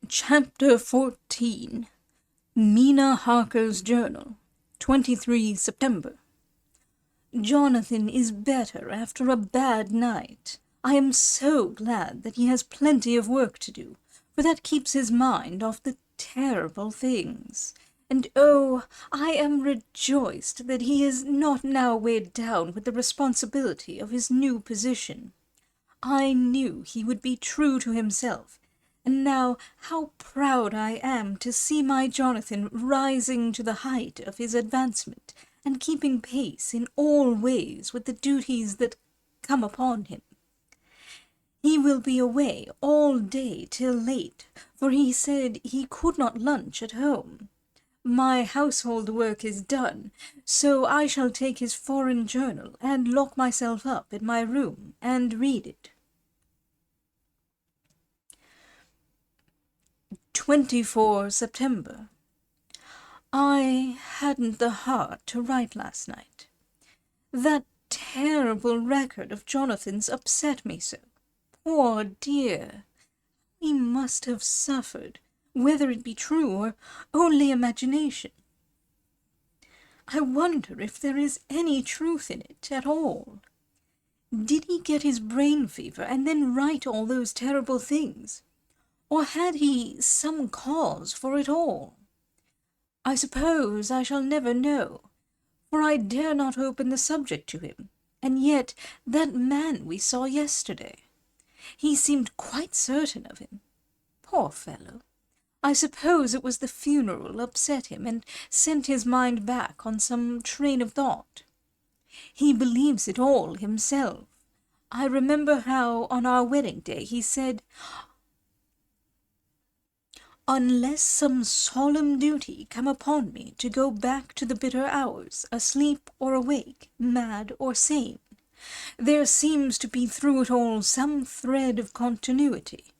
Chapter 14. Mina Harker's Journal, 23 September. Jonathan is better after a bad night. I am so glad that he has plenty of work to do, for that keeps his mind off the terrible things. And oh, I am rejoiced that he is not now weighed down with the responsibility of his new position. I knew he would be true to himself, and now how proud I am to see my Jonathan rising to the height of his advancement, and keeping pace in all ways with the duties that come upon him. He will be away all day till late, for he said he could not lunch at home. My household work is done, so I shall take his foreign journal and lock myself up in my room and read it. 24 September. I hadn't the heart to write last night. That terrible record of Jonathan's upset me so. Poor dear! He must have suffered, whether it be true or only imagination. I wonder if there is any truth in it at all. Did he get his brain fever and then write all those terrible things? Or had he some cause for it all? I suppose I shall never know, for I dare not open the subject to him, and yet that man we saw yesterday, he seemed quite certain of him. Poor fellow! I suppose it was the funeral upset him and sent his mind back on some train of thought. He believes it all himself. I remember how on our wedding day he said, "Unless some solemn duty come upon me to go back to the bitter hours, asleep or awake, mad or sane, there seems to be through it all some thread of continuity.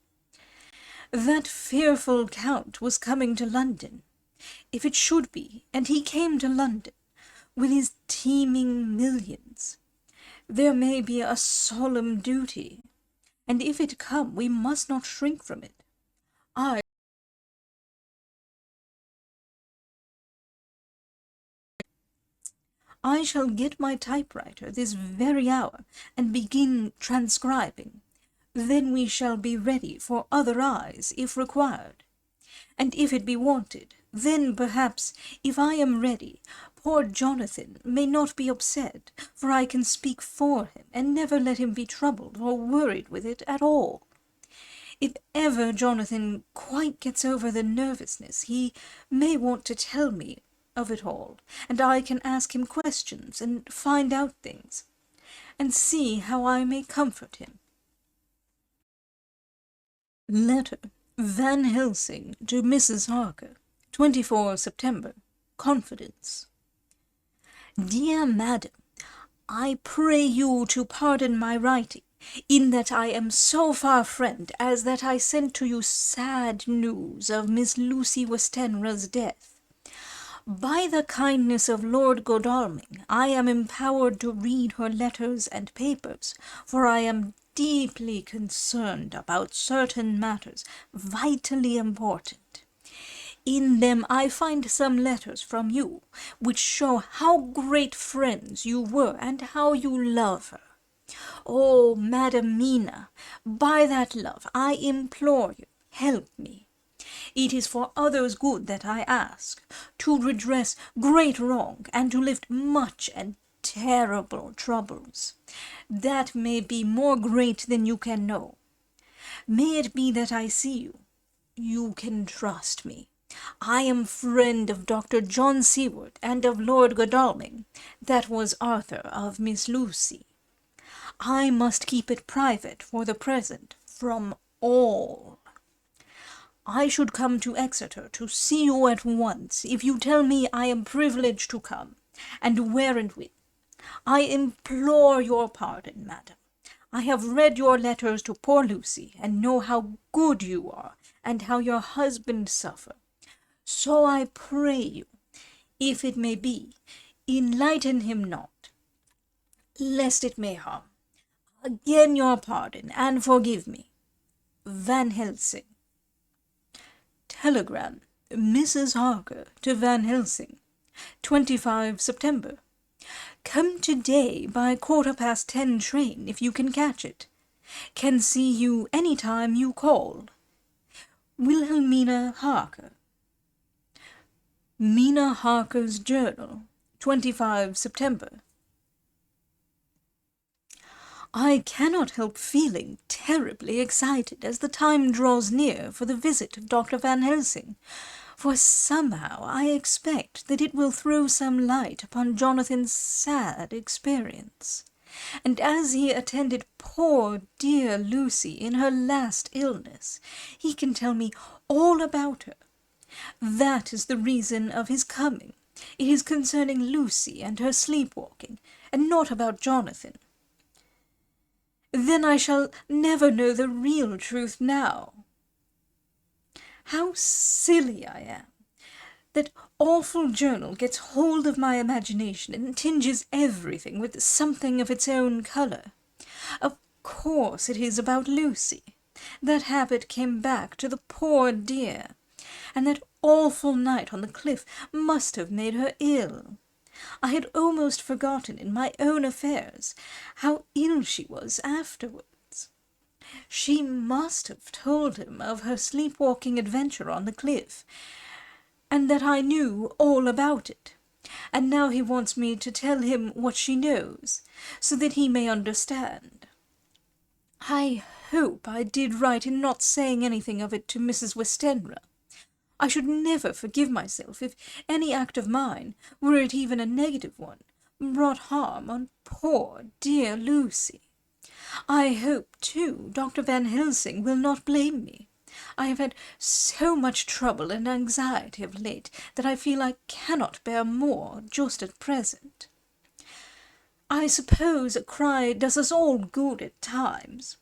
That fearful Count was coming to London, if it should be, and he came to London, with his teeming millions. There may be a solemn duty, and if it come, we must not shrink from it. I shall get my typewriter this very hour and begin transcribing. Then we shall be ready for other eyes if required. And if it be wanted, then perhaps, if I am ready, poor Jonathan may not be upset, for I can speak for him and never let him be troubled or worried with it at all. If ever Jonathan quite gets over the nervousness, he may want to tell me of it all, and I can ask him questions and find out things, and see how I may comfort him." Letter Van Helsing to Mrs. Harker, 24 September. Confidence. Dear Madam, I pray you to pardon my writing, in that I am so far friend as that I sent to you sad news of Miss Lucy Westenra's death. By the kindness of Lord Godalming, I am empowered to read her letters and papers, for I am deeply concerned about certain matters vitally important. In them I find some letters from you, which show how great friends you were and how you love her. Oh, Madam Mina, by that love I implore you, help me. It is for others' good that I ask, to redress great wrong, and to lift much and terrible troubles, that may be more great than you can know. May it be that I see you. You can trust me. I am friend of Dr. John Seward and of Lord Godalming, that was Arthur of Miss Lucy. I must keep it private for the present from all. I should come to Exeter to see you at once, if you tell me I am privileged to come, and where and when. I implore your pardon, madam. I have read your letters to poor Lucy, and know how good you are, and how your husband suffer. So I pray you, if it may be, enlighten him not, lest it may harm. Again your pardon, and forgive me. Van Helsing. Telegram. Mrs. Harker to Van Helsing. 25 September. Come today by 10:15 train if you can catch it. Can see you any time you call. Wilhelmina Harker. Mina Harker's Journal. 25 September. I cannot help feeling terribly excited as the time draws near for the visit of Dr. Van Helsing, for somehow I expect that it will throw some light upon Jonathan's sad experience. And as he attended poor dear Lucy in her last illness, he can tell me all about her. That is the reason of his coming. It is concerning Lucy and her sleepwalking, and not about Jonathan. Then I shall never know the real truth now. How silly I am! That awful journal gets hold of my imagination and tinges everything with something of its own colour. Of course it is about Lucy. That habit came back to the poor dear, and that awful night on the cliff must have made her ill. I had almost forgotten in my own affairs how ill she was afterwards. She must have told him of her sleepwalking adventure on the cliff, and that I knew all about it, and now he wants me to tell him what she knows, so that he may understand. I hope I did right in not saying anything of it to Mrs. Westenra. I should never forgive myself if any act of mine, were it even a negative one, brought harm on poor dear Lucy. I hope, too, Dr. Van Helsing will not blame me. I have had so much trouble and anxiety of late that I feel I cannot bear more just at present. I suppose a cry does us all good at times,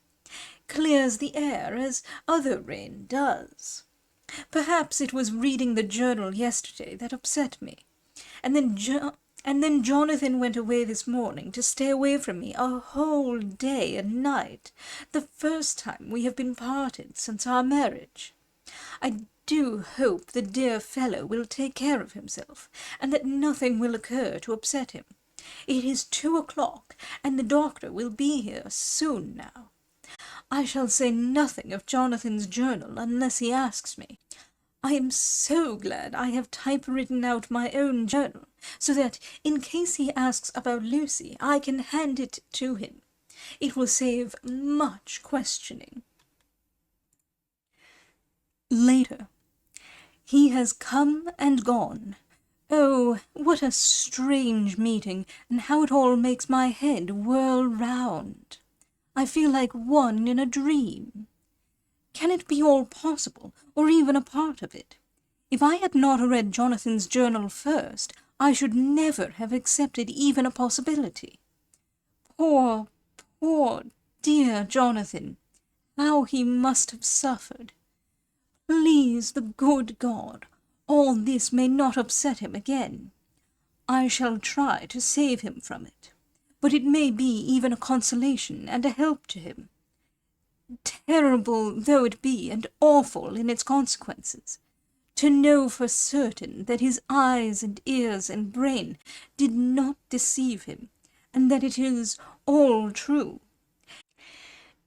clears the air as other rain does. Perhaps it was reading the journal yesterday that upset me, and then Jonathan went away this morning to stay away from me a whole day and night, the first time we have been parted since our marriage. I do hope the dear fellow will take care of himself, and that nothing will occur to upset him. It is 2 o'clock, and the doctor will be here soon now. I shall say nothing of Jonathan's journal unless he asks me. I am so glad I have typewritten out my own journal, so that, in case he asks about Lucy, I can hand it to him. It will save much questioning. Later. He has come and gone. Oh, what a strange meeting, and how it all makes my head whirl round. I feel like one in a dream. Can it be all possible, or even a part of it? If I had not read Jonathan's journal first, I should never have accepted even a possibility. Poor, poor, dear Jonathan! How he must have suffered! Please the good God, all this may not upset him again. I shall try to save him from it, but it may be even a consolation and a help to him. Terrible though it be, and awful in its consequences, to know for certain that his eyes and ears and brain did not deceive him, and that it is all true.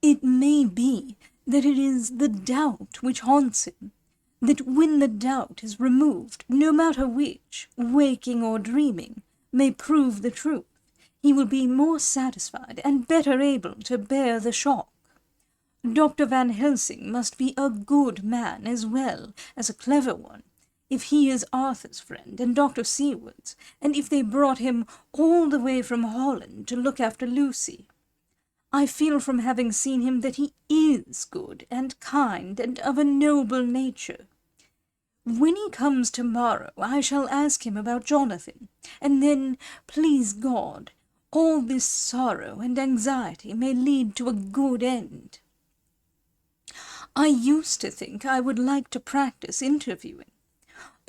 It may be that it is the doubt which haunts him, that when the doubt is removed, no matter which, waking or dreaming, may prove the truth, he will be more satisfied and better able to bear the shock. Dr. Van Helsing must be a good man as well as a clever one, if he is Arthur's friend and Dr. Seward's, and if they brought him all the way from Holland to look after Lucy. I feel from having seen him that he is good and kind and of a noble nature. When he comes tomorrow, I shall ask him about Jonathan, and then, please God, all this sorrow and anxiety may lead to a good end. I used to think I would like to practice interviewing.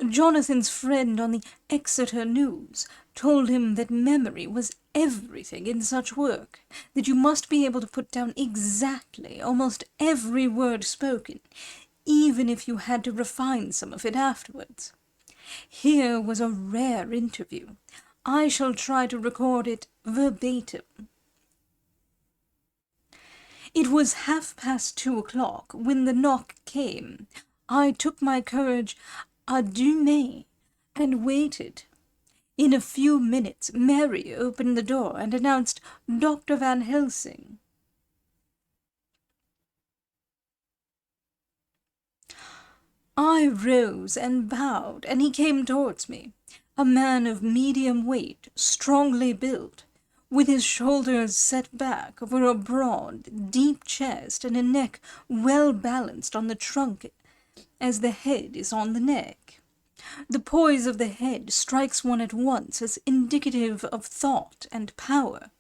Jonathan's friend on the Exeter News told him that memory was everything in such work, that you must be able to put down exactly almost every word spoken, even if you had to refine some of it afterwards. Here was a rare interview. I shall try to record it verbatim. It was 2:30 when the knock came. I took my courage à deux mains and waited. In a few minutes, Mary opened the door and announced Dr. Van Helsing. I rose and bowed, and he came towards me, a man of medium weight, strongly built, with his shoulders set back over a broad, deep chest and a neck well balanced on the trunk as the head is on the neck. The poise of the head strikes one at once as indicative of thought and power.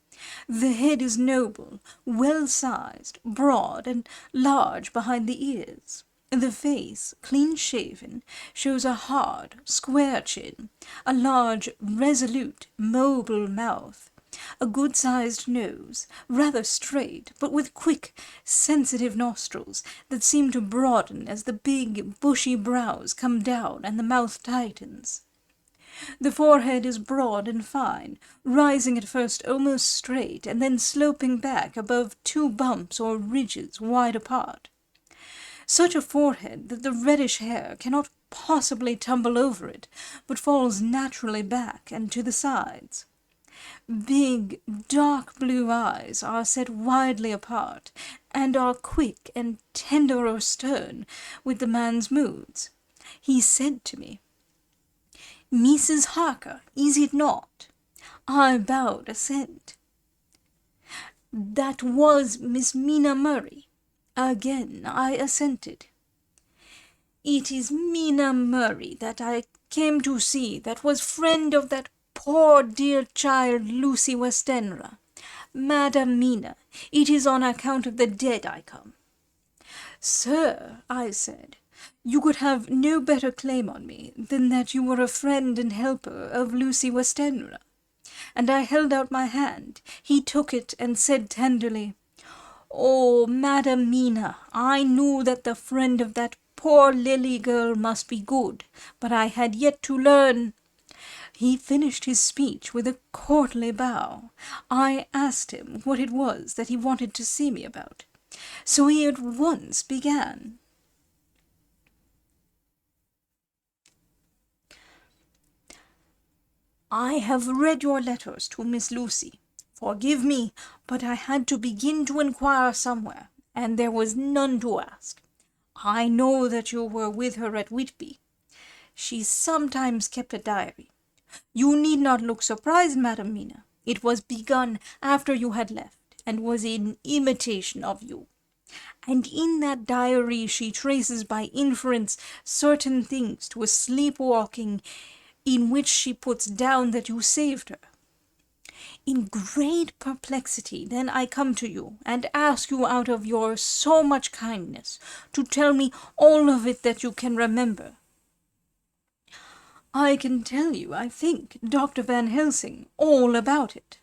The head is noble, well-sized, broad, and large behind the ears. The face, clean-shaven, shows a hard, square chin, a large, resolute, mobile mouth, a good-sized nose, rather straight, but with quick, sensitive nostrils that seem to broaden as the big, bushy brows come down and the mouth tightens. The forehead is broad and fine, rising at first almost straight and then sloping back above 2 bumps or ridges wide apart. Such a forehead that the reddish hair cannot possibly tumble over it, but falls naturally back and to the sides. Big, dark blue eyes are set widely apart, and are quick and tender or stern with the man's moods. He said to me, "Mrs. Harker, is it not?" I bowed assent. "That was Miss Mina Murray." Again I assented. "It is Mina Murray that I came to see, that was friend of that poor dear child Lucy Westenra. Madam Mina, it is on account of the dead I come." "Sir," I said, "you could have no better claim on me than that you were a friend and helper of Lucy Westenra." And I held out my hand. He took it and said tenderly, "Oh, Madam Mina, I knew that the friend of that poor Lily girl must be good, but I had yet to learn—" He finished his speech with a courtly bow. I asked him what it was that he wanted to see me about, so he at once began. "I have read your letters to Miss Lucy. Forgive me, but I had to begin to inquire somewhere, and there was none to ask. I know that you were with her at Whitby. She sometimes kept a diary. You need not look surprised, Madam Mina. It was begun after you had left, and was in imitation of you. And in that diary she traces by inference certain things to a sleepwalking in which she puts down that you saved her. In great perplexity, then I come to you, and ask you out of your so much kindness to tell me all of it that you can remember." "I can tell you, I think, Dr. Van Helsing, all about it."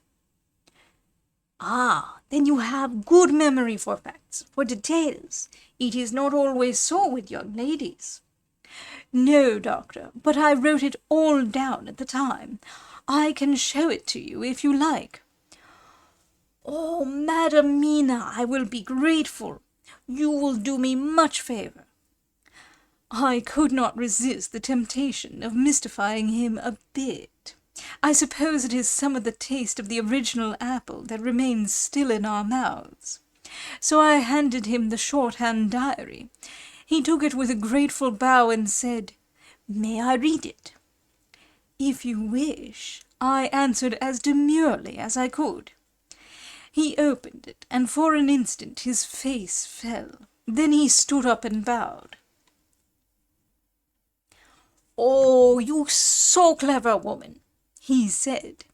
"Ah, then you have good memory for facts, for details. It is not always so with young ladies." "No, doctor, but I wrote it all down at the time. I can show it to you if you like." "Oh, Madam Mina, I will be grateful. You will do me much favor." I could not resist the temptation of mystifying him a bit. I suppose it is some of the taste of the original apple that remains still in our mouths. So I handed him the shorthand diary. He took it with a grateful bow and said, "May I read it?" "If you wish," I answered as demurely as I could. He opened it, and for an instant his face fell. Then he stood up and bowed. "Oh, you so clever woman," he said.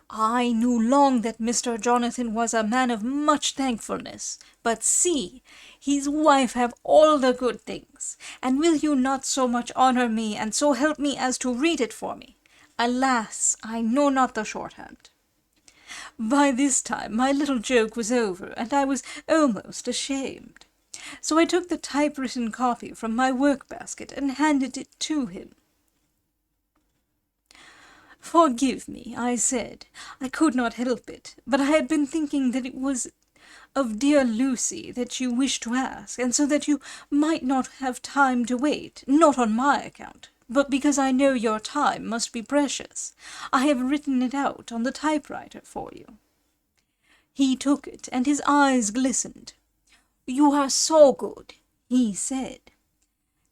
"I knew long that Mr. Jonathan was a man of much thankfulness. But see, his wife have all the good things. And will you not so much honour me, and so help me as to read it for me? Alas, I know not the shorthand." By this time my little joke was over, and I was almost ashamed. So I took the typewritten copy from my work-basket and handed it to him. "Forgive me," I said. I could not help it, but I had been thinking that it was of dear Lucy that you wished to ask, and so that you might not have time to wait, not on my account, but because I know your time must be precious, I have written it out on the typewriter for you." He took it, and his eyes glistened. "You are so good," he said.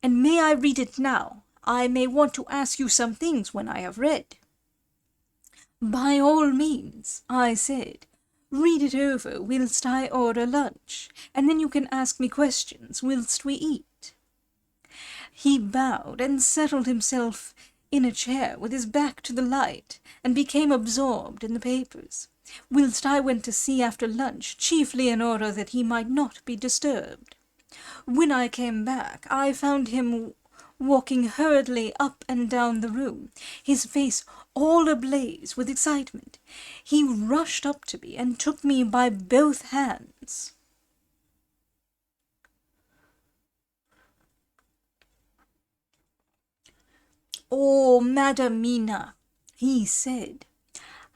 "And may I read it now? I may want to ask you some things when I have read." "By all means," I said. "Read it over whilst I order lunch, and then you can ask me questions whilst we eat." He bowed and settled himself in a chair with his back to the light, and became absorbed in the papers, whilst I went to see after lunch, chiefly in order that he might not be disturbed. When I came back, I found him walking hurriedly up and down the room, his face all ablaze with excitement. He rushed up to me and took me by both hands. "Oh, Madam Mina," he said,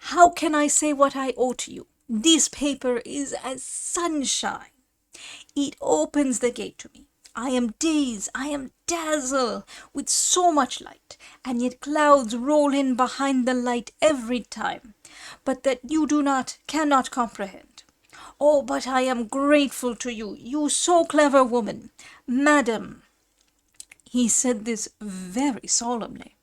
"how can I say what I owe to you? This paper is as sunshine. It opens the gate to me. I am dazed, I am dazzled with so much light, and yet clouds roll in behind the light every time, but that you cannot comprehend. Oh, but I am grateful to you, you so clever woman. Madam," he said this very solemnly,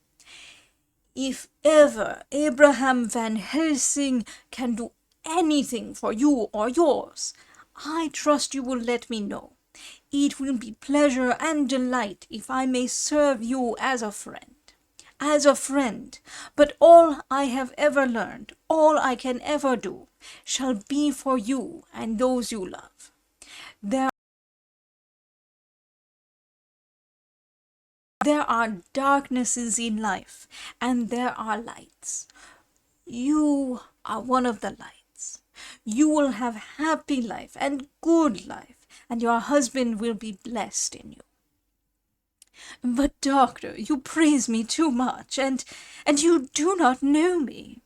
"if ever Abraham Van Helsing can do anything for you or yours, I trust you will let me know. It will be pleasure and delight if I may serve you as a friend. As a friend, but all I have ever learned, all I can ever do, shall be for you and those you love. There are darknesses in life, and there are lights. You are one of the lights. You will have happy life and good life, and your husband will be blessed in you. But, doctor, you praise me too much, and you do not know me."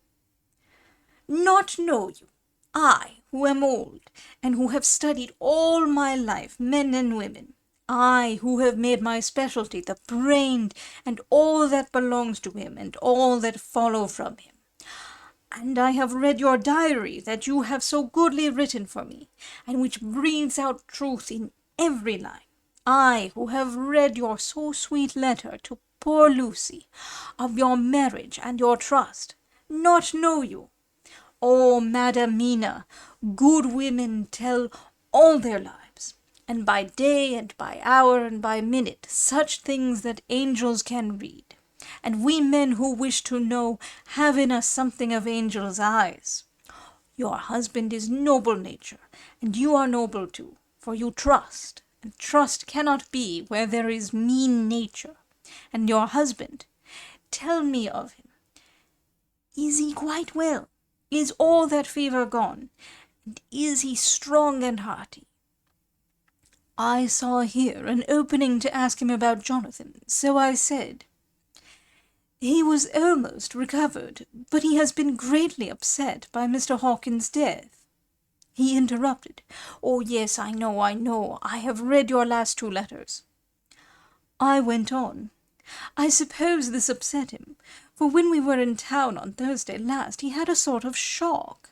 "Not know you? I, who am old, and who have studied all my life men and women. I, who have made my specialty the brain and all that belongs to him and all that follow from him. And I have read your diary that you have so goodly written for me, and which breathes out truth in every line. I, who have read your so sweet letter to poor Lucy, of your marriage and your trust, not know you. Oh, Madam Mina, good women tell all their lives, and by day and by hour and by minute, such things that angels can read. And we men who wish to know have in us something of angels' eyes. Your husband is noble nature, and you are noble too, for you trust, and trust cannot be where there is mean nature. And your husband, tell me of him. Is he quite well? Is all that fever gone? And is he strong and hearty?" I saw here an opening to ask him about Jonathan, so I said, "He was almost recovered, but he has been greatly upset by Mr. Hawkins's death." He interrupted. "Oh, yes, I know. I have read your last 2 letters." I went on. "I suppose this upset him, for when we were in town on Thursday last, he had a sort of shock."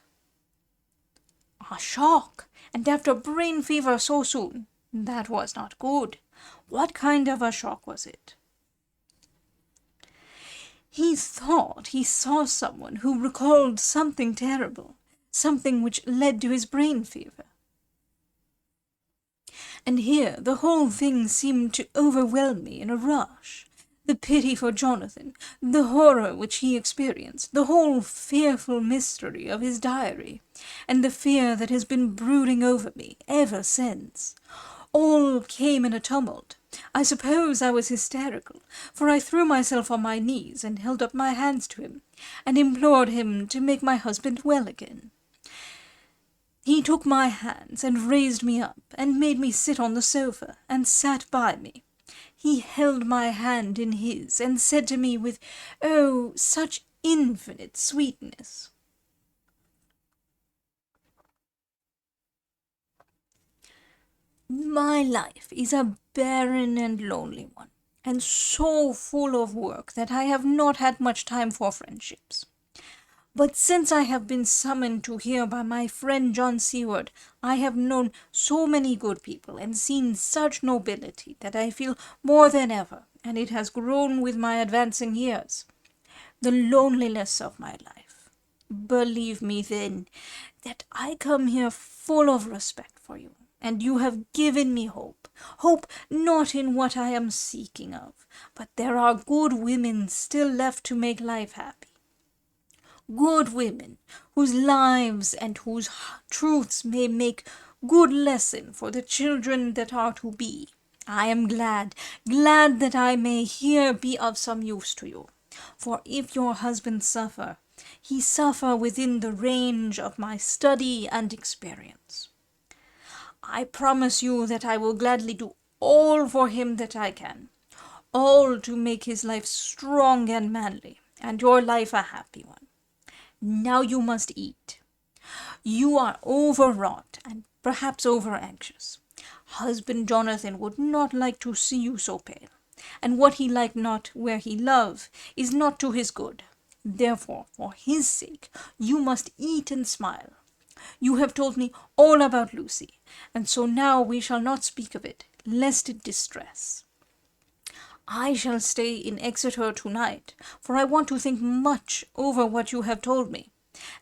"A shock? And after brain fever so soon? That was not good. What kind of a shock was it?" "He thought he saw someone who recalled something terrible, something which led to his brain fever. And here the whole thing seemed to overwhelm me in a rush. The pity for Jonathan, the horror which he experienced, the whole fearful mystery of his diary, and the fear that has been brooding over me ever since. All came in a tumult. I suppose I was hysterical, for I threw myself on my knees and held up my hands to him, and implored him to make my husband well again. He took my hands and raised me up, and made me sit on the sofa, and sat by me. He held my hand in his, and said to me with, oh, such infinite sweetness, my life is a barren and lonely one, and so full of work that I have not had much time for friendships. But since I have been summoned to here by my friend John Seward, I have known so many good people and seen such nobility that I feel more than ever, and it has grown with my advancing years, the loneliness of my life. Believe me, then, that I come here full of respect for you, and you have given me hope. Hope not in what I am seeking of, but there are good women still left to make life happy. Good women, whose lives and whose truths may make good lesson for the children that are to be. I am glad that I may here be of some use to you. For if your husband suffer, he suffer within the range of my study and experience. I promise you that I will gladly do all for him that I can, all to make his life strong and manly, and your life a happy one. Now you must eat. You are overwrought and perhaps over-anxious. Husband Jonathan would not like to see you so pale, and what he like not where he love is not to his good. Therefore, for his sake, you must eat and smile. You have told me all about Lucy, and so now we shall not speak of it, lest it distress. I shall stay in Exeter tonight, for I want to think much over what you have told me,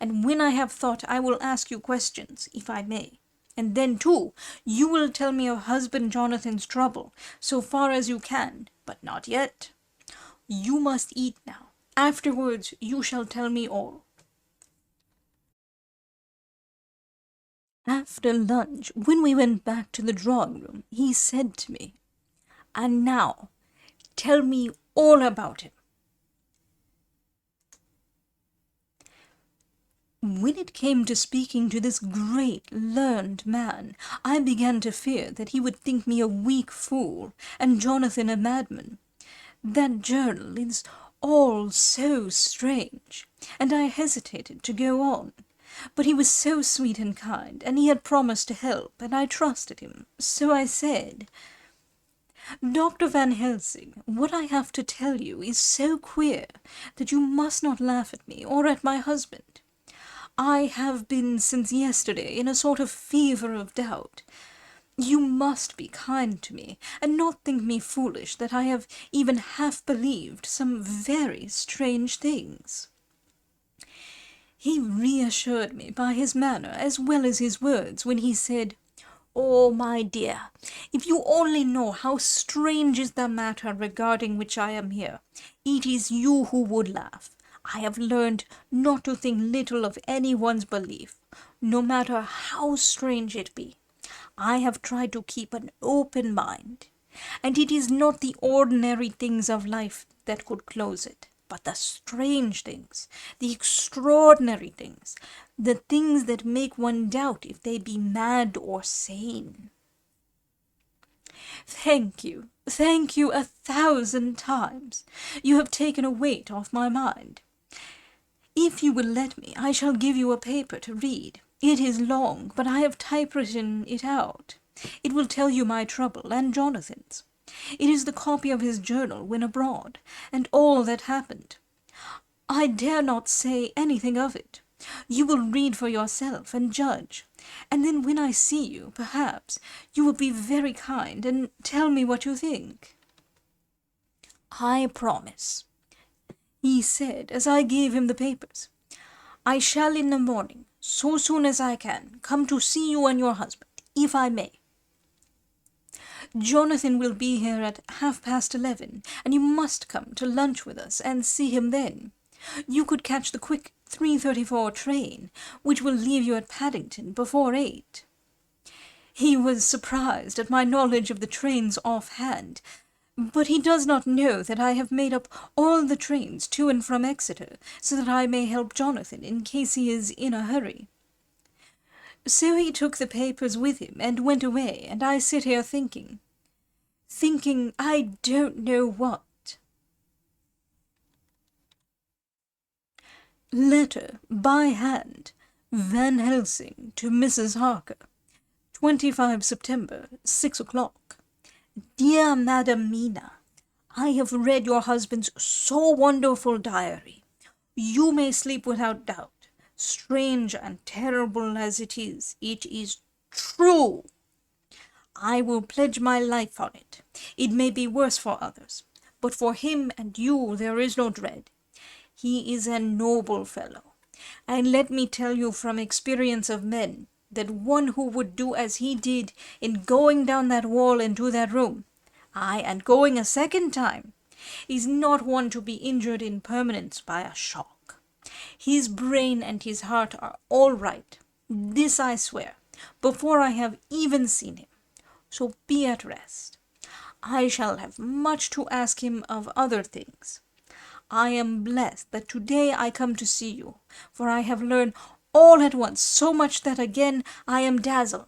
and when I have thought I will ask you questions, if I may. And then, too, you will tell me of husband Jonathan's trouble, so far as you can, but not yet. You must eat now. Afterwards you shall tell me all. After lunch, when we went back to the drawing-room, he said to me, and now, tell me all about him. When it came to speaking to this great, learned man, I began to fear that he would think me a weak fool, and Jonathan a madman. That journal is all so strange, and I hesitated to go on. But he was so sweet and kind, and he had promised to help, and I trusted him. So I said, Dr. Van Helsing, what I have to tell you is so queer that you must not laugh at me or at my husband. I have been since yesterday in a sort of fever of doubt. You must be kind to me, and not think me foolish that I have even half believed some very strange things. He reassured me by his manner as well as his words when he said, Oh, my dear, if you only know how strange is the matter regarding which I am here, it is you who would laugh. I have learned not to think little of anyone's belief, no matter how strange it be. I have tried to keep an open mind, and it is not the ordinary things of life that could close it, but the strange things, the extraordinary things, the things that make one doubt if they be mad or sane. Thank you 1,000 times. You have taken a weight off my mind. If you will let me, I shall give you a paper to read. It is long, but I have typewritten it out. It will tell you my trouble and Jonathan's. It is the copy of his journal when abroad, and all that happened. I dare not say anything of it. You will read for yourself and judge, and then when I see you, perhaps, you will be very kind and tell me what you think. I promise, he said as I gave him the papers. I shall in the morning, so soon as I can, come to see you and your husband, if I may. Jonathan will be here at 11:30, and you must come to lunch with us and see him then. You could catch the quick 3:34 train, which will leave you at Paddington before 8. He was surprised at my knowledge of the trains offhand, but he does not know that I have made up all the trains to and from Exeter, so that I may help Jonathan in case he is in a hurry. So he took the papers with him and went away, and I sit here thinking I don't know what. Letter by hand, Van Helsing to Mrs. Harker, 25 September, 6 o'clock. Dear Madam Mina, I have read your husband's so wonderful diary. You may sleep without doubt. Strange and terrible as it is true. I will pledge my life on it. It may be worse for others, but for him and you there is no dread. He is a noble fellow, and let me tell you from experience of men, that one who would do as he did in going down that wall into that room, aye, and going a second time, is not one to be injured in permanence by a shock. His brain and his heart are all right, this I swear, before I have even seen him. So be at rest. I shall have much to ask him of other things. I am blessed that today I come to see you, for I have learned all at once so much that again I am dazzled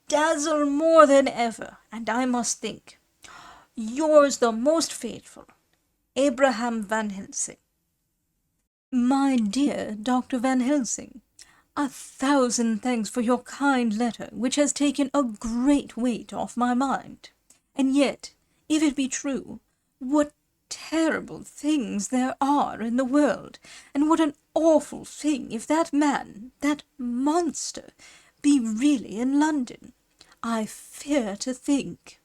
more than ever, and I must think. Yours the most faithful, Abraham Van Helsing. My dear Dr. Van Helsing, 1,000 thanks for your kind letter, which has taken a great weight off my mind. And yet, if it be true, what terrible things there are in the world, and what an awful thing if that man, that monster, be really in London. I fear to think.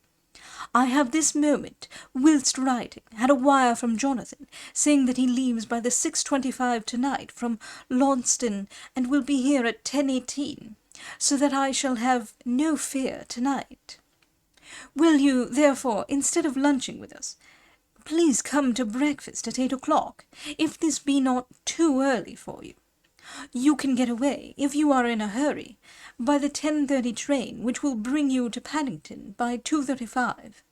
I have this moment, whilst writing, had a wire from Jonathan, saying that he leaves by the 6:25 tonight from Launceston, and will be here at 10:18, so that I shall have no fear tonight. Will you, therefore, instead of lunching with us, please come to breakfast at 8 o'clock, if this be not too early for you. You can get away, if you are in a hurry, by the 10:30 train, which will bring you to Paddington by 2:35.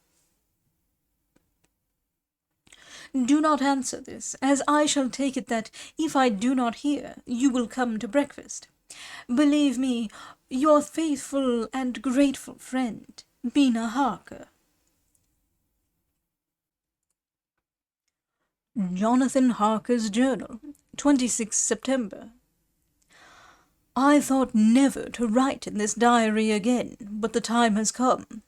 Do not answer this, as I shall take it that, if I do not hear, you will come to breakfast. Believe me, your faithful and grateful friend, Mina Harker. Jonathan Harker's Journal, 26 September. I thought never to write in this diary again, but the time has come.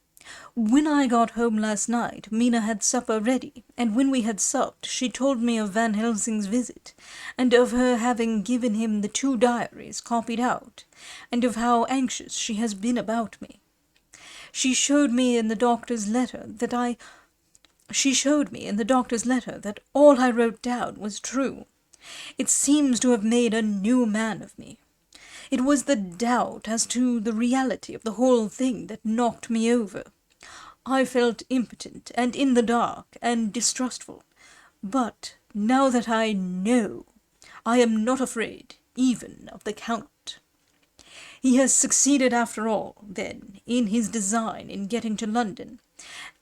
When I got home last night, Mina had supper ready, and when we had supped, she told me of Van Helsing's visit, and of her having given him the 2 diaries copied out, and of how anxious she has been about me. She showed me in the doctor's letter that all I wrote down was true. It seems to have made a new man of me. It was the doubt as to the reality of the whole thing that knocked me over. I felt impotent and in the dark and distrustful, but now that I know, I am not afraid even of the Count. He has succeeded after all, then, in his design in getting to London,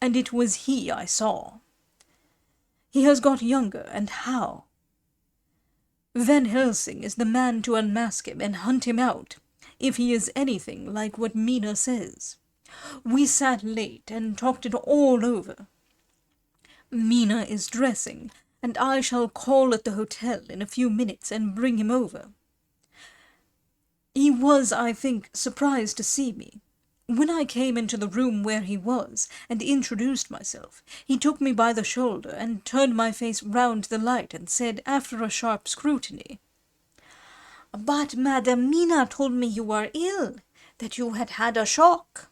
and it was he I saw. He has got younger, and how? Van Helsing is the man to unmask him and hunt him out, if he is anything like what Mina says. We sat late and talked it all over. Mina is dressing, and I shall call at the hotel in a few minutes and bring him over. He was, I think, surprised to see me. When I came into the room where he was, and introduced myself, he took me by the shoulder, and turned my face round to the light, and said, after a sharp scrutiny, "But Madam Mina told me you were ill, that you had had a shock."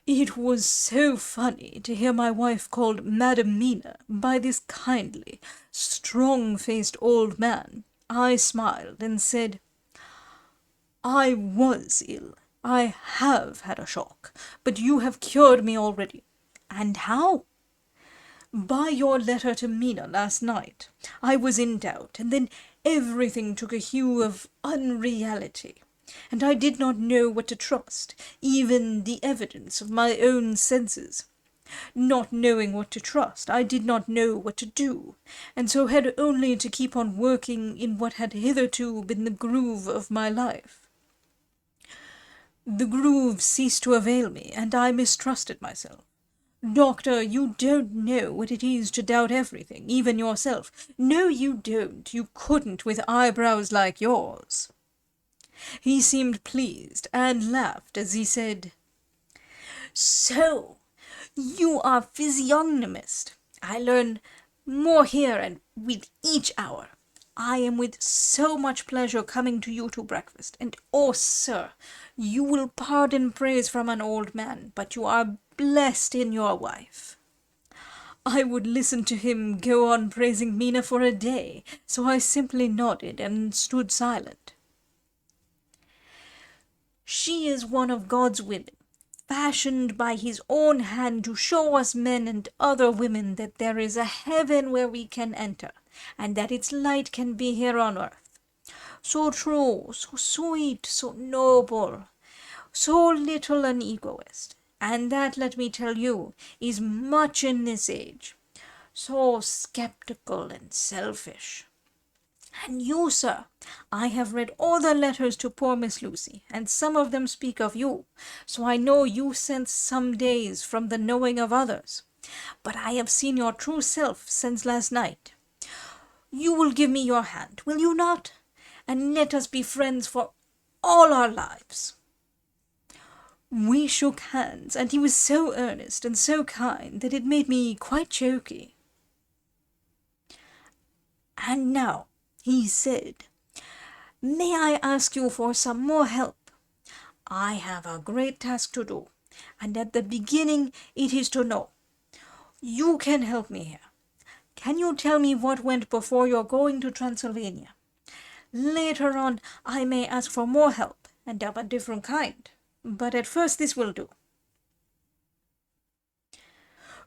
It was so funny to hear my wife called Madam Mina by this kindly, strong-faced old man. I smiled, and said, "I was ill. I have had a shock, but you have cured me already." "And how?" "By your letter to Mina last night. I was in doubt, and then everything took a hue of unreality, and I did not know what to trust, even the evidence of my own senses. Not knowing what to trust, I did not know what to do, and so had only to keep on working in what had hitherto been the groove of my life. The groove ceased to avail me, and I mistrusted myself. Doctor, you don't know what it is to doubt everything, even yourself. No, you don't. You couldn't with eyebrows like yours. He seemed pleased, and laughed as he said, "So, you are physiognomist. I learn more here and with each hour. I am with so much pleasure coming to you to breakfast, and oh, sir, you will pardon praise from an old man, but you are blessed in your wife." I would listen to him go on praising Mina for a day, so I simply nodded and stood silent. "She is one of God's women, fashioned by his own hand to show us men and other women that there is a heaven where we can enter, and that its light can be here on earth. So true, so sweet, so noble, so little an egoist, and that, let me tell you, is much in this age. So skeptical and selfish. And you, sir, I have read all the letters to poor Miss Lucy, and some of them speak of you, so I know you sense some days from the knowing of others. But I have seen your true self since last night. You will give me your hand, will you not? And let us be friends for all our lives." We shook hands, and he was so earnest and so kind that it made me quite choky. "And now," he said, "may I ask you for some more help? I have a great task to do, and at the beginning it is to know. You can help me here. Can you tell me what went before your going to Transylvania? Later on I may ask for more help, and of a different kind, but at first this will do."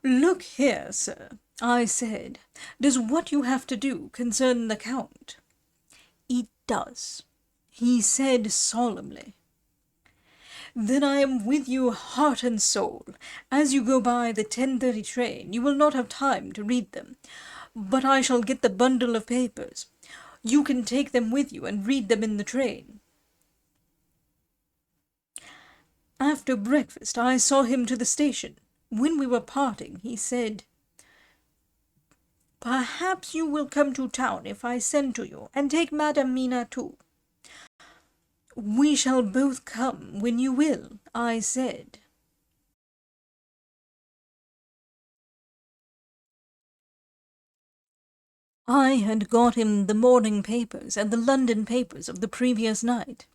"Look here, sir," I said, "does what you have to do concern the Count?" "It does," he said solemnly. "Then I am with you heart and soul. As you go by the 10:30 train, you will not have time to read them, but I shall get the bundle of papers. You can take them with you and read them in the train." After breakfast I saw him to the station. When we were parting, he said, "Perhaps you will come to town if I send to you, and take Madam Mina too." "We shall both come when you will," I said. I had got him the morning papers and the London papers of the previous night,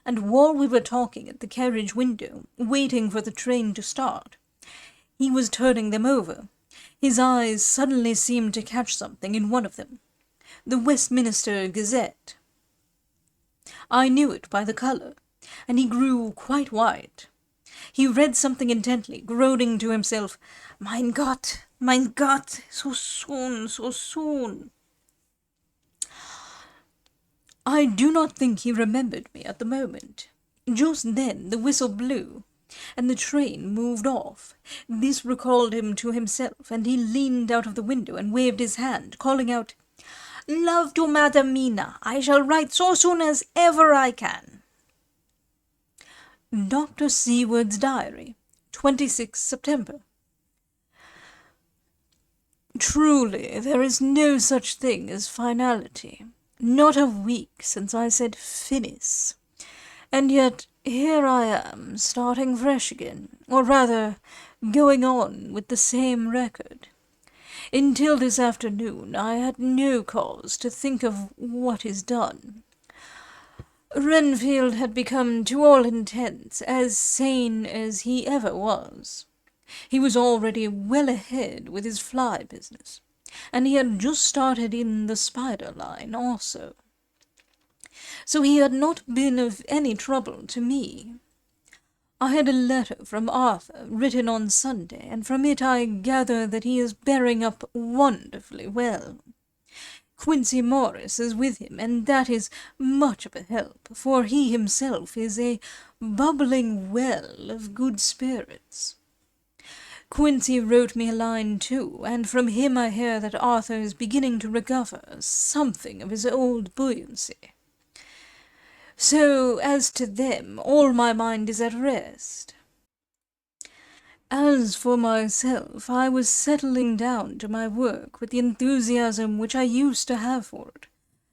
and while we were talking at the carriage window, waiting for the train to start, he was turning them over. His eyes suddenly seemed to catch something in one of them, the Westminster Gazette. I knew it by the colour, and he grew quite white. He read something intently, groaning to himself, mein Gott, so soon, so soon." I do not think he remembered me at the moment. Just then the whistle blew, and the train moved off. This recalled him to himself, and he leaned out of the window and waved his hand, calling out, "Love to Madam Mina. I shall write so soon as ever I can." Dr. Seward's Diary, 26 September. Truly, there is no such thing as finality. Not a week since I said finis. And yet here I am, starting fresh again, or rather, going on with the same record. Until this afternoon I had no cause to think of what is done. Renfield had become, to all intents, as sane as he ever was. He was already well ahead with his fly business, and he had just started in the spider line also. So he had not been of any trouble to me. I had a letter from Arthur, written on Sunday, and from it I gather that he is bearing up wonderfully well. Quincey Morris is with him, and that is much of a help, for he himself is a bubbling well of good spirits. Quincey wrote me a line too, and from him I hear that Arthur is beginning to recover something of his old buoyancy. So as to them, all my mind is at rest. As for myself, I was settling down to my work with the enthusiasm which I used to have for it,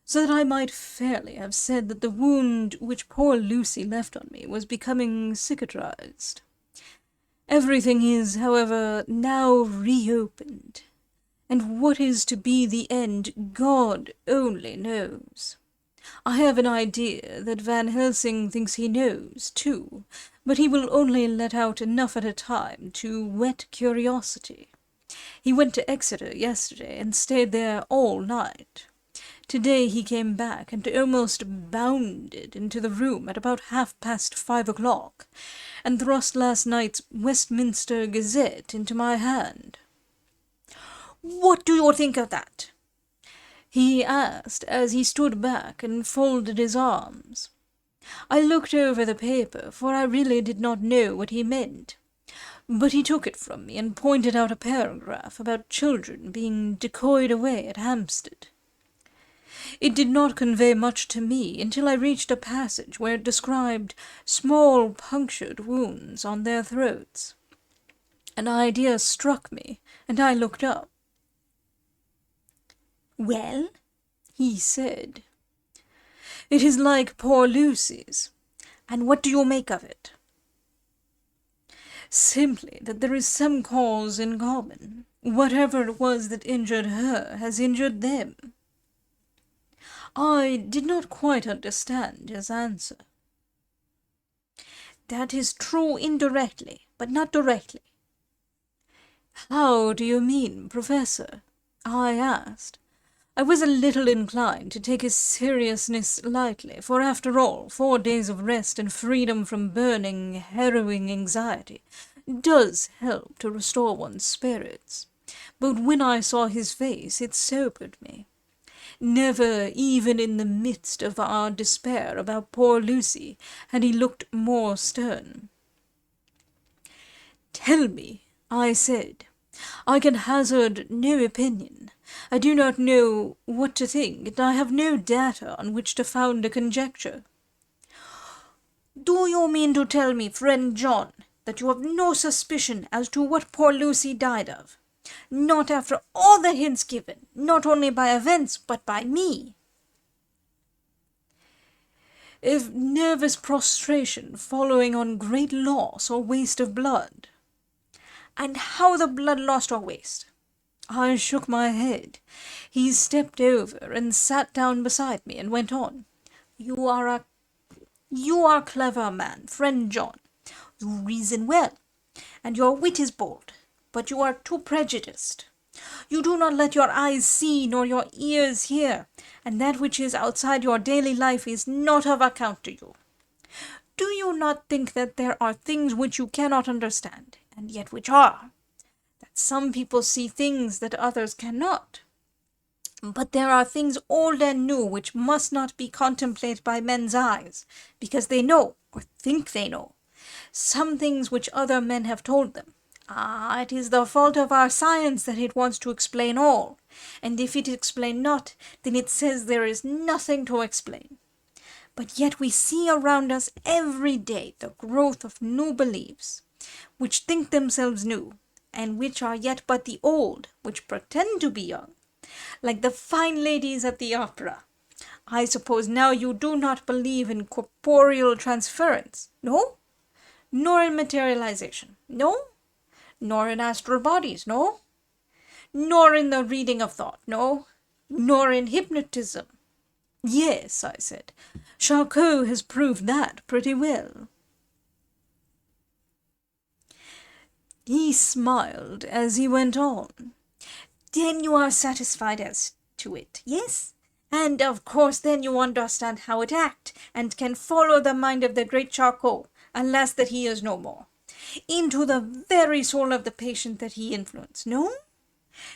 so that I might fairly have said that the wound which poor Lucy left on me was becoming cicatrized. Everything is, however, now reopened, and what is to be the end, God only knows. I have an idea that Van Helsing thinks he knows, too, but he will only let out enough at a time to whet curiosity. He went to Exeter yesterday and stayed there all night. Today he came back and almost bounded into the room at about 5:30, and thrust last night's Westminster Gazette into my hand. "What do you think of that?" he asked as he stood back and folded his arms. I looked over the paper, for I really did not know what he meant, but he took it from me and pointed out a paragraph about children being decoyed away at Hampstead. It did not convey much to me until I reached a passage where it described small punctured wounds on their throats. An idea struck me, and I looked up. "Well?" he said. "It is like poor Lucy's." "And what do you make of it?" "Simply that there is some cause in common. Whatever it was that injured her has injured them." I did not quite understand his answer. "That is true indirectly, but not directly." "How do you mean, Professor?" I asked. I was a little inclined to take his seriousness lightly, for after all, 4 days of rest and freedom from burning, harrowing anxiety does help to restore one's spirits. But when I saw his face, it sobered me. Never, even in the midst of our despair about poor Lucy, had he looked more stern. "Tell me," I said. "I can hazard no opinion. I do not know what to think, and I have no data on which to found a conjecture." "Do you mean to tell me, friend John, that you have no suspicion as to what poor Lucy died of? Not after all the hints given, not only by events, but by me?" "If nervous prostration following on great loss or waste of blood." "And how the blood lost or waste?" I shook my head. He stepped over and sat down beside me and went on. You are a clever man, friend John. You reason well, and your wit is bold, but you are too prejudiced. You do not let your eyes see nor your ears hear, and that which is outside your daily life is not of account to you. Do you not think that there are things which you cannot understand, and yet which are? That some people see things that others cannot? But there are things old and new which must not be contemplated by men's eyes, because they know, or think they know, some things which other men have told them. Ah, it is the fault of our science that it wants to explain all, and if it explain not, then it says there is nothing to explain. But yet we see around us every day the growth of new beliefs, which think themselves new, and which are yet but the old, which pretend to be young, like the fine ladies at the opera. I suppose now you do not believe in corporeal transference, no? Nor in materialization, no? Nor in astral bodies, no? Nor in the reading of thought, no? Nor in hypnotism? Yes, I said. Charcot has proved that pretty well. He smiled as he went on. Then you are satisfied as to it, yes? And of course then you understand how it acts, and can follow the mind of the great Charcot, alas that he is no more, into the very soul of the patient that he influenced, no?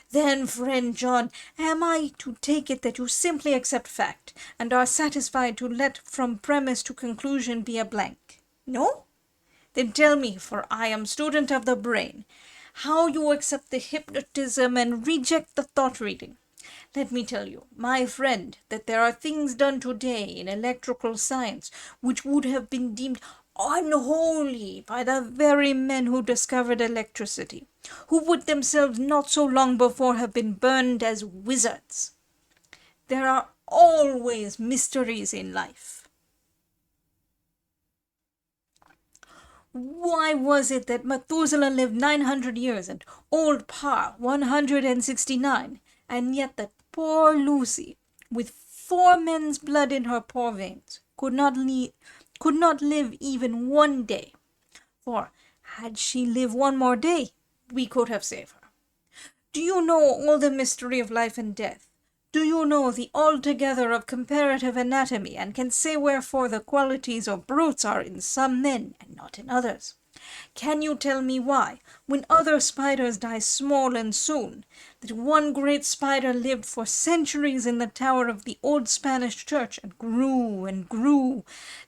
Then, friend John, am I to take it that you simply accept fact, and are satisfied to let from premise to conclusion be a blank, no? Then tell me, for I am student of the brain, how you accept the hypnotism and reject the thought-reading, Let me tell you, my friend, that there are things done today in electrical science which would have been deemed unholy by the very men who discovered electricity, who would themselves not so long before have been burned as wizards. There are always mysteries in life. Why was it that Methuselah lived 900 years and old Pa 169, and yet that poor Lucy, with 4 men's blood in her poor veins, could not live even one day? For had she lived one more day, we could have saved her. Do you know all the mystery of life and death? Do you know the altogether of comparative anatomy, and can say wherefore the qualities of brutes are in some men and not in others? Can you tell me why, when other spiders die small and soon, that one great spider lived for centuries in the tower of the old Spanish church and grew,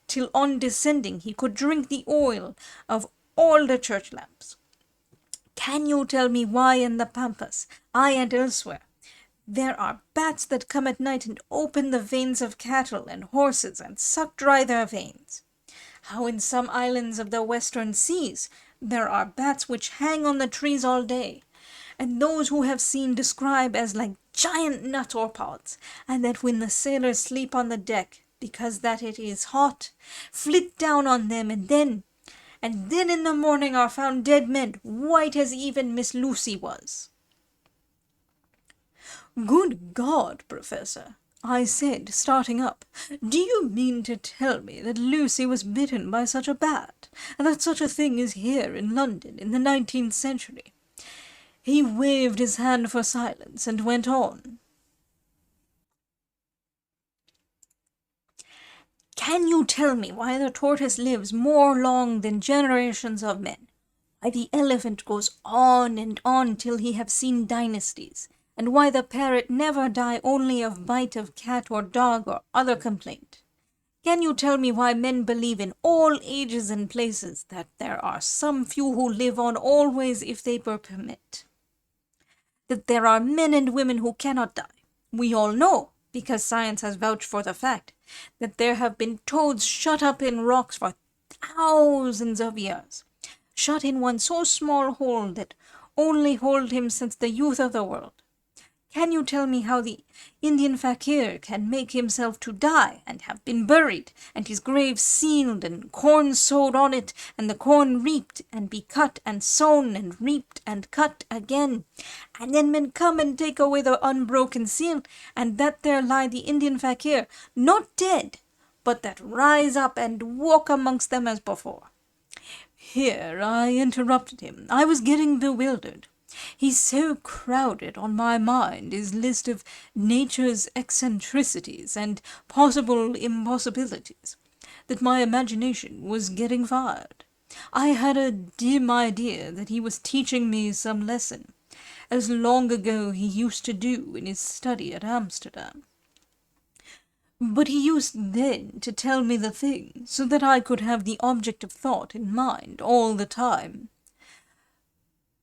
till on descending he could drink the oil of all the church lamps? Can you tell me why in the Pampas, aye, and elsewhere, there are bats that come at night and open the veins of cattle and horses and suck dry their veins? How in some islands of the western seas there are bats which hang on the trees all day, and those who have seen describe as like giant nuts or pods, and that when the sailors sleep on the deck, because that it is hot, flit down on them, and then in the morning are found dead men, white as even Miss Lucy was. Good God, Professor, I said, starting up, do you mean to tell me that Lucy was bitten by such a bat, and that such a thing is here in London in the 19th century? He waved his hand for silence and went on. Can you tell me why the tortoise lives more long than generations of men? Why the elephant goes on and on till he have seen dynasties? And why the parrot never die only of bite of cat or dog or other complaint? Can you tell me why men believe in all ages and places that there are some few who live on always if they were permit? That there are men and women who cannot die? We all know, because science has vouched for the fact, that there have been toads shut up in rocks for thousands of years, shut in one so small hole that only hold him since the youth of the world. Can you tell me how the Indian fakir can make himself to die and have been buried, and his grave sealed, and corn sowed on it, and the corn reaped, and be cut and sown, and reaped and cut again, and then men come and take away the unbroken seal, and that there lie the Indian fakir, not dead, but that rise up and walk amongst them as before? Here I interrupted him. I was getting bewildered. He's so crowded on my mind, his list of nature's eccentricities and possible impossibilities, that my imagination was getting fired. I had a dim idea that he was teaching me some lesson, as long ago he used to do in his study at Amsterdam. But he used then to tell me the thing, so that I could have the object of thought in mind all the time.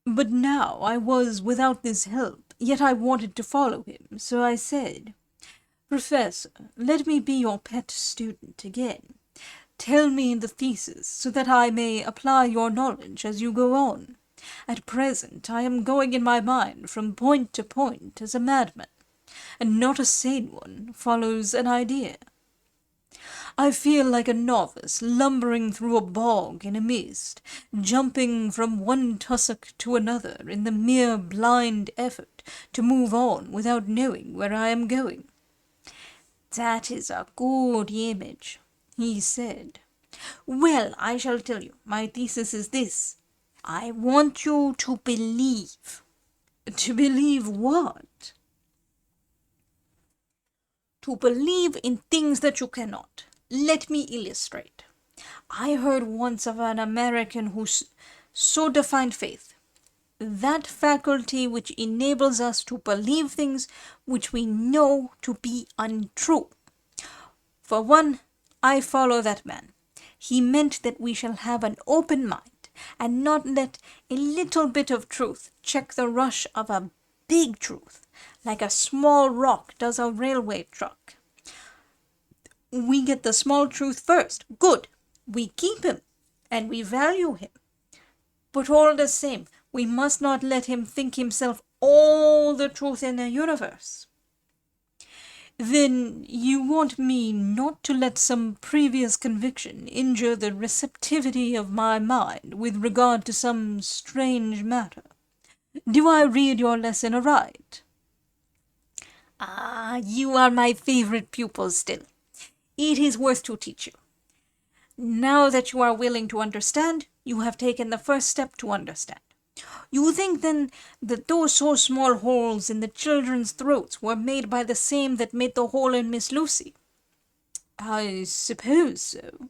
But now I was without this help, yet I wanted to follow him, so I said, Professor, let me be your pet student again. Tell me the thesis, so that I may apply your knowledge as you go on. At present I am going in my mind from point to point as a madman, and not a sane one follows an idea. I feel like a novice lumbering through a bog in a mist, jumping from one tussock to another in the mere blind effort to move on without knowing where I am going. That is a good image, he said. Well, I shall tell you. My thesis is this. I want you to believe. To believe what? To believe in things that you cannot. Let me illustrate. I heard once of an American who so defined faith. That faculty which enables us to believe things which we know to be untrue. For one, I follow that man. He meant that we shall have an open mind, and not let a little bit of truth check the rush of a big truth, like a small rock does a railway truck. We get the small truth first. Good. We keep him, and we value him. But all the same, we must not let him think himself all the truth in the universe. Then you want me not to let some previous conviction injure the receptivity of my mind with regard to some strange matter. Do I read your lesson aright? Ah, you are my favorite pupil still. It is worth to teach you. Now that you are willing to understand, you have taken the first step to understand. You think, then, that those so small holes in the children's throats were made by the same that made the hole in Miss Lucy? I suppose so.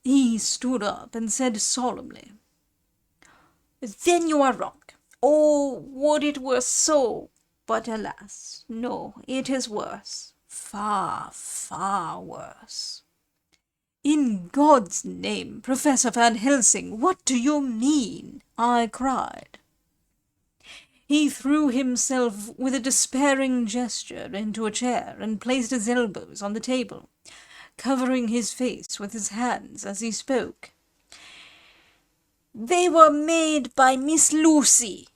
He stood up and said solemnly, Then you are wrong. Oh, would it were so! But alas, no, it is worse. Far, far worse. In God's name, Professor Van Helsing, what do you mean? I cried. He threw himself with a despairing gesture into a chair and placed his elbows on the table, covering his face with his hands as he spoke. They were made by Miss Lucy,